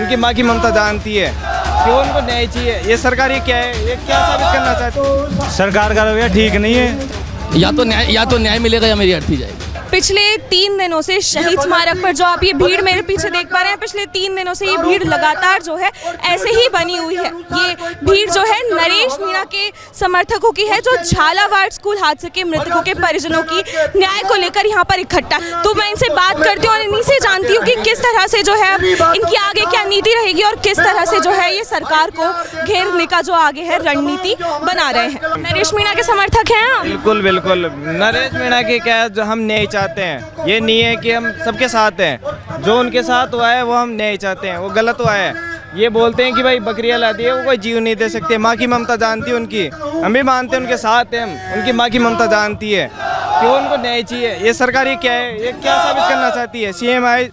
उनकी माँ की ममता जानती है कि उनको न्याय चाहिए। ये सरकार ये क्या है, ये क्या साबित करना चाहती है? सरकार का रवैया ठीक नहीं है। या तो न्याय मिलेगा या मेरी अर्थी जाएगी। पिछले 3 दिनों से शहीद स्मारक पर जो आप ये भीड़ मेरे पीछे देख पा रहे हैं, पिछले 3 दिनों से ये भीड़ लगातार जो है ऐसे ही बनी हुई है। ये भीड़ जो है नरेश मीणा के समर्थकों की है, जो झालावाड़ स्कूल हादसे के मृतकों के परिजनों की न्याय को लेकर यहाँ पर इकट्ठा। तो मैं इनसे बात करती हूँ और इन्हीं से जानती हूँ कि किस तरह से जो है इनकी आगे क्या नीति रहेगी और किस तरह से जो है ये सरकार को घेरने का जो आगे है रणनीति बना रहे हैं। नरेश मीणा के समर्थक हैं आप? बिल्कुल बिल्कुल, नरेश मीणा की क्या, जो हम न्याय चाहते हैं। ये नहीं है कि हम सबके साथ हैं, जो उनके साथ हुआ है वो हम न्याय चाहते हैं। वो गलत हुआ है, ये बोलते हैं कि भाई बकरियां ला दी है, वो कोई जीव नहीं दे सकते। माँ की ममता जानती है उनकी, हम भी मानते हैं उनके साथ हैं हम। उनकी माँ की ममता जानती है कि उनको न्याय चाहिए। ये सरकार ये क्या है, ये क्या साबित करना चाहती है? CM आई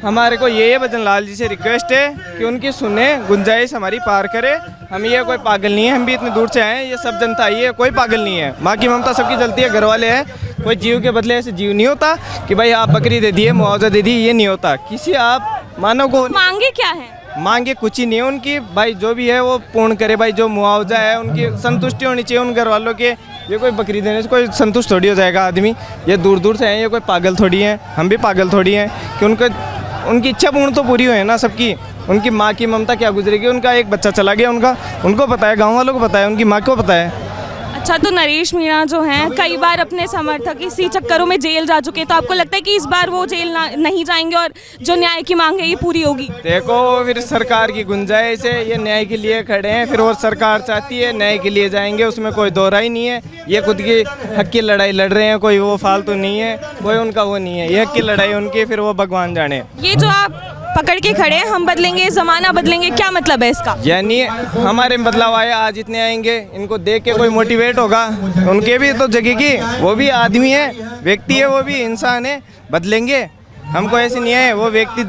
हमारे को ये भजन लाल जी से रिक्वेस्ट है कि उनकी सुने, गुंजाइश हमारी पार करे। हम ये कोई पागल नहीं है, हम भी इतने दूर से आए हैं, ये सब जनता आई है, कोई पागल नहीं है। माँ की ममता सबकी जलती है, घर वाले हैं। कोई जीव के बदले ऐसे जीव नहीं होता कि भाई आप बकरी दे दिए, मुआवजा दे दी, ये नहीं होता। किसी आप मानव को मांगे क्या है? मांगे कुछ ही नहीं है उनकी, भाई जो भी है वो पूर्ण करे। भाई जो मुआवजा है उनकी संतुष्टि होनी चाहिए उन घर वालों के। ये कोई बकरी देने से कोई संतुष्ट थोड़ी हो जाएगा आदमी। ये दूर दूर से हैं, ये कोई पागल थोड़ी हैं, हम भी पागल थोड़ी हैं कि उनकी इच्छा पूर्ण तो पूरी हुई ना सबकी। उनकी माँ की ममता क्या गुजरेगी? उनका एक बच्चा चला गया, उनको पता है, गाँव वालों को पता है, उनकी माँ को पता है। अच्छा, तो नरेश मीणा जो हैं कई बार अपने समर्थक इसी चक्करों में जेल जा चुके हैं, तो आपको लगता है कि इस बार वो जेल नहीं जाएंगे और जो न्याय की मांग है ये पूरी होगी? देखो, फिर सरकार की गुंजाइश है, ये न्याय के लिए खड़े हैं, फिर वो सरकार चाहती है न्याय के लिए जाएंगे, उसमें कोई दो राय नहीं है। ये खुद की हक की लड़ाई लड़ रहे हैं, कोई वो फालतू नहीं है, कोई उनका वो नहीं है। ये हक की लड़ाई उनकी, फिर वो भगवान जाने। ये जो आप पकड़ के खड़े हैं, हम बदलेंगे, जमाना बदलेंगे, क्या मतलब है इसका? यानी हमारे में बदलाव आया, आज इतने आएंगे, इनको देख के कोई मोटिवेट होगा। उनके भी तो जगह की, वो भी आदमी है, व्यक्ति है, वो भी इंसान है, बदलेंगे। हमको ऐसे नहीं है, वो व्यक्ति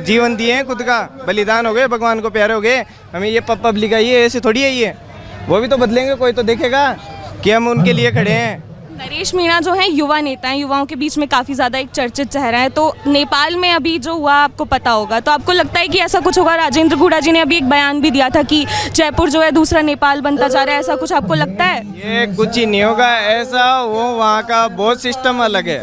जीवन दिए हैं, खुद का बलिदान हो गए, भगवान को प्यारे हो गए। हमें ये पब्लिक आई है, ऐसे थोड़ी है ये। वो भी तो बदलेंगे, कोई तो देखेगा कि हम उनके लिए खड़े हैं। नरेश मीणा जो है युवा नेता हैं, युवाओं के बीच में काफ़ी ज़्यादा एक चर्चित चेहरा है। तो नेपाल में अभी जो हुआ आपको पता होगा, तो आपको लगता है कि ऐसा कुछ होगा? राजेंद्र गुड़ा जी ने अभी एक बयान भी दिया था कि जयपुर जो है दूसरा नेपाल बनता जा रहा है, ऐसा कुछ आपको लगता है? ये कुछ ही नहीं होगा ऐसा, वो वहाँ का बहुत सिस्टम अलग है।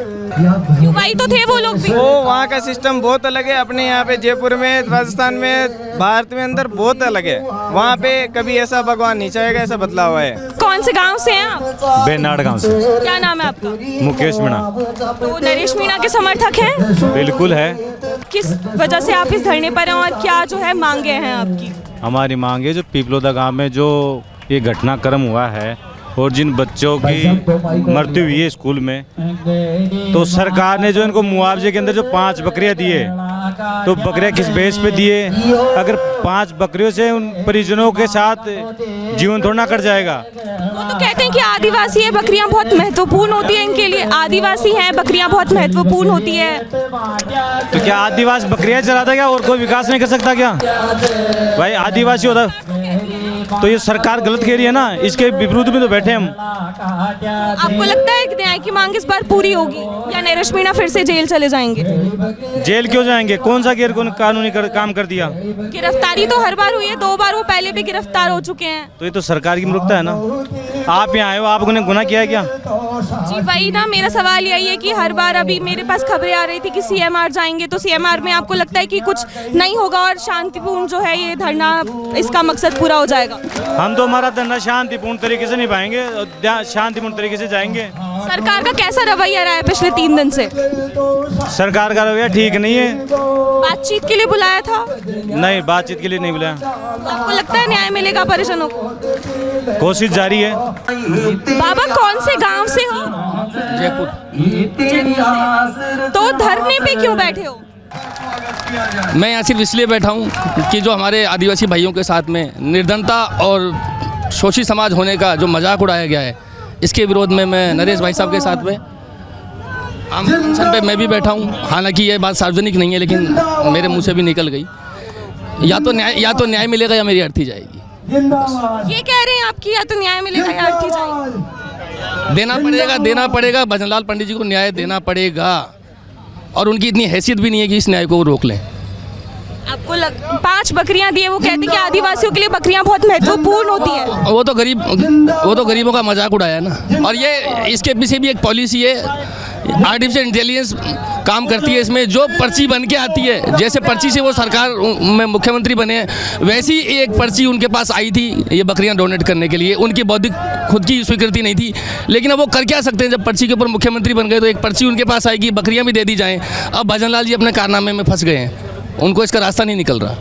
युवाई तो थे वो लोग भी। वो वहाँ का सिस्टम बहुत अलग है, अपने यहाँ पे जयपुर में, राजस्थान में, भारत में अंदर बहुत अलग है। वहाँ पे कभी ऐसा भगवान नहीं चाहेगा, ऐसा बदलाव हुआ है। कौन से गाँव से हैं आप? बेनाड गाँव से। क्या नाम है आपका? मुकेश मीणा। तो नरेश मीणा के समर्थक हैं? बिल्कुल है। किस वजह से आप इस धरने पर हैं और क्या जो है मांगे हैं आपकी? हमारी मांग है, जो पिपलोदा गांव में जो ये घटनाक्रम हुआ है और जिन बच्चों की मृत्यु हुई है स्कूल में, तो सरकार ने जो इनको मुआवजे के अंदर जो 5 बकरियां दिए, तो बकरियां किस बेस पे दिए? अगर 5 बकरियों से उन परिजनों के साथ जीवन थोड़ा ना कट जाएगा। वो तो कहते हैं कि आदिवासी है, बकरियां बहुत महत्वपूर्ण होती है इनके लिए। आदिवासी हैं, बकरियां बहुत महत्वपूर्ण होती है। तो क्या आदिवासी बकरियां चलाता क्या और कोई विकास नहीं कर सकता क्या? भाई आदिवासी होता तो ये सरकार गलत कह रही है ना, इसके विरोध में तो बैठे हम। आपको लगता है कि न्याय की मांग इस बार पूरी होगी या नरेश मीणा फिर से जेल चले जाएंगे? जेल क्यों जाएंगे? कौन सा गैर कानूनी काम कर दिया? गिरफ्तारी तो हर बार हुई है, 2 बार वो पहले भी गिरफ्तार हो चुके हैं। तो ये तो सरकार की मूर्खता है ना। आप यहाँ आए हो, आपने गुनाह किया है क्या? जी वही ना, मेरा सवाल यही है कि हर बार अभी मेरे पास खबरें आ रही थी कि CMR जाएंगे, तो CMR में आपको लगता है कि कुछ नहीं होगा और शांतिपूर्ण जो है ये धरना, इसका मकसद पूरा हो जाएगा? हम तो हमारा धरना शांतिपूर्ण तरीके से निभाएंगे और शांतिपूर्ण तरीके से जाएंगे। सरकार का कैसा रवैया रहा है पिछले 3 दिन से? सरकार का रवैया ठीक नहीं है। बातचीत के लिए बुलाया था? नहीं, बातचीत के लिए नहीं बुलाया। आपको लगता है न्याय मिलेगा परिजनों को? कोशिश जारी है। बाबा कौन से गांव से हो? जयपुर। तो धरने पे क्यों बैठे हो? मैं यहाँ सिर्फ इसलिए बैठा हूँ कि जो हमारे आदिवासी भाइयों के साथ में निर्धनता और शोषित समाज होने का जो मजाक उड़ाया गया है, इसके विरोध में मैं नरेश भाई साहब के साथ में आम फंक्शन पे मैं भी बैठा हूँ। हालांकि ये बात सार्वजनिक नहीं है, लेकिन मेरे मुंह से भी निकल गई। या तो न्याय मिलेगा या मेरी अर्थी जाएगी। ये कह रहे हैं आपकी, या तो न्याय मिलेगा या अर्थी जाएगी? देना पड़ेगा। भजनलाल पंडित जी को न्याय देना पड़ेगा और उनकी इतनी हैसियत भी नहीं है कि इस न्याय को वो रोक लें। आपको 5 बकरियां दी है, वो कहते हैं कि आदिवासियों के लिए बकरियां बहुत महत्वपूर्ण होती है। वो तो गरीबों का मजाक उड़ाया ना। और ये इसके पीछे भी एक पॉलिसी है, आर्टिफिशियल इंटेलिजेंस काम करती है इसमें। जो पर्ची बन के आती है, जैसे पर्ची से वो सरकार में मुख्यमंत्री बने हैं, वैसी एक पर्ची उनके पास आई थी ये बकरियां डोनेट करने के लिए। उनकी बौद्धिक खुद की स्वीकृति नहीं थी, लेकिन अब वो कर क्या सकते हैं, जब पर्ची के ऊपर मुख्यमंत्री बन गए तो एक पर्ची उनके पास आएगी, बकरियां भी दे दी जाएँ। अब भजन लाल जी अपने कारनामे में फंस गए हैं, उनको इसका रास्ता नहीं निकल रहा।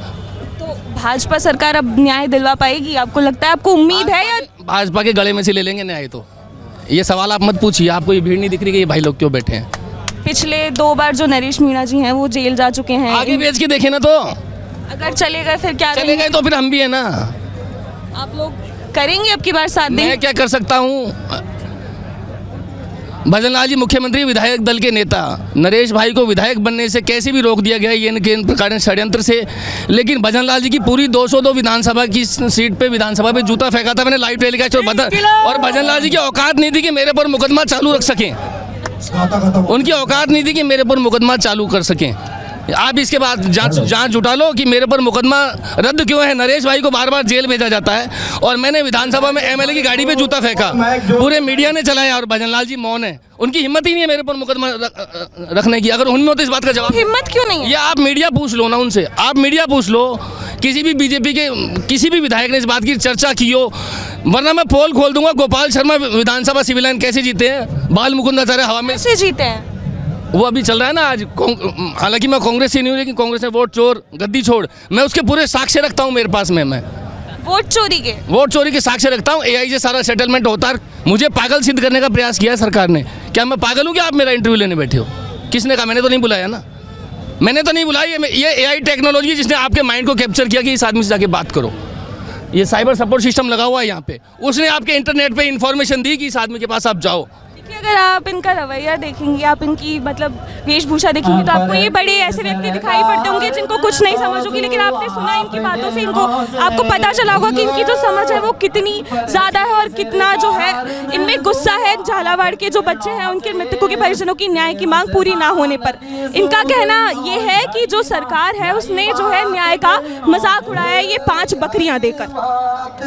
तो भाजपा सरकार अब न्याय दिलवा पाएगी, आपको लगता है, आपको उम्मीद है? या भाजपा के गले में से ले लेंगे न्याय? तो ये सवाल आप मत पूछिए, आपको ये भीड़ नहीं दिख रही कि ये भाई लोग क्यों बैठे हैं? पिछले 2 बार जो नरेश मीणा जी हैं वो जेल जा चुके हैं। आगे बेच के देखे ना, तो अगर चले गए फिर क्या चले गए तो फिर हम भी है ना। आप लोग करेंगे अब की बार साथ देंगे? मैं क्या कर सकता हूँ? भजन लाल जी मुख्यमंत्री विधायक दल के नेता, नरेश भाई को विधायक बनने से कैसे भी रोक दिया गया ये इनके प्रकार षड्यंत्र से। लेकिन भजन लाल जी की पूरी 202 विधानसभा की सीट पे विधानसभा पे जूता फेंका था मैंने लाइव टेलीकास्ट और भजन लाल जी की औकात नहीं थी कि मेरे पर मुकदमा चालू रख सकें। उनकी औकात नहीं थी कि मेरे पर मुकदमा चालू कर सकें। आप इसके बाद जांच जुटा लो कि मेरे पर मुकदमा रद्द क्यों है। नरेश भाई को बार बार जेल भेजा जाता है और मैंने विधानसभा में एमएलए की गाड़ी पे जूता फेंका, पूरे मीडिया ने चलाया और भजन लाल जी मौन है। उनकी हिम्मत ही नहीं है मेरे पर मुकदमा रखने की। अगर उनमें हो तो इस बात का जवाब, हिम्मत क्यों नहीं है? या आप मीडिया पूछ लो ना उनसे, आप मीडिया पूछ लो, किसी भी बीजेपी के किसी भी विधायक ने इस बात की चर्चा की हो, वरना मैं पोल खोल दूंगा। गोपाल शर्मा विधानसभा सिविल लाइन कैसे जीते हैं? बाल मुकुंदाचार्य हवा में कैसे जीते हैं? वो अभी चल रहा है ना आज। हालांकि मैं कांग्रेस से नहीं हूँ, लेकिन कांग्रेस ने वोट चोर गद्दी छोड़, मैं उसके पूरे साक्ष्य रखता हूँ मेरे पास में। मैं वोट चोरी के साक्ष्य रखता हूँ। एआई से सारा सेटलमेंट होता है। मुझे पागल सिद्ध करने का प्रयास किया है सरकार ने। क्या मैं पागल हूँ कि आप मेरा इंटरव्यू लेने बैठे हो? किसने कहा? मैंने तो नहीं बुलाया ना, मैंने तो नहीं बुलाया। ये एआई टेक्नोलॉजी जिसने आपके माइंड को कैप्चर किया कि इस आदमी से जाके बात करो। ये साइबर सपोर्ट सिस्टम लगा हुआ है यहाँ पे, उसने आपके इंटरनेट पे इन्फॉर्मेशन दी कि इस आदमी के पास आप जाओ। अगर आप इनका रवैया देखेंगे, आप इनकी मतलब वेशभूषा देखेंगे, तो आपको ये बड़े ऐसे व्यक्ति दिखाई पड़ते होंगे जिनको कुछ नहीं समझ होगी। लेकिन आपने सुना इनकी बातों से, इनको आपको पता चला होगा कि इनकी जो समझ है वो कितनी ज़्यादा है और कितना जो है इनमें गुस्सा है। झालावाड़ के जो बच्चे हैं उनके मृतकों के परिजनों की न्याय की मांग पूरी ना होने पर इनका कहना ये है कि जो सरकार है उसने जो है न्याय का मजाक उड़ाया है ये 5 बकरियां देकर।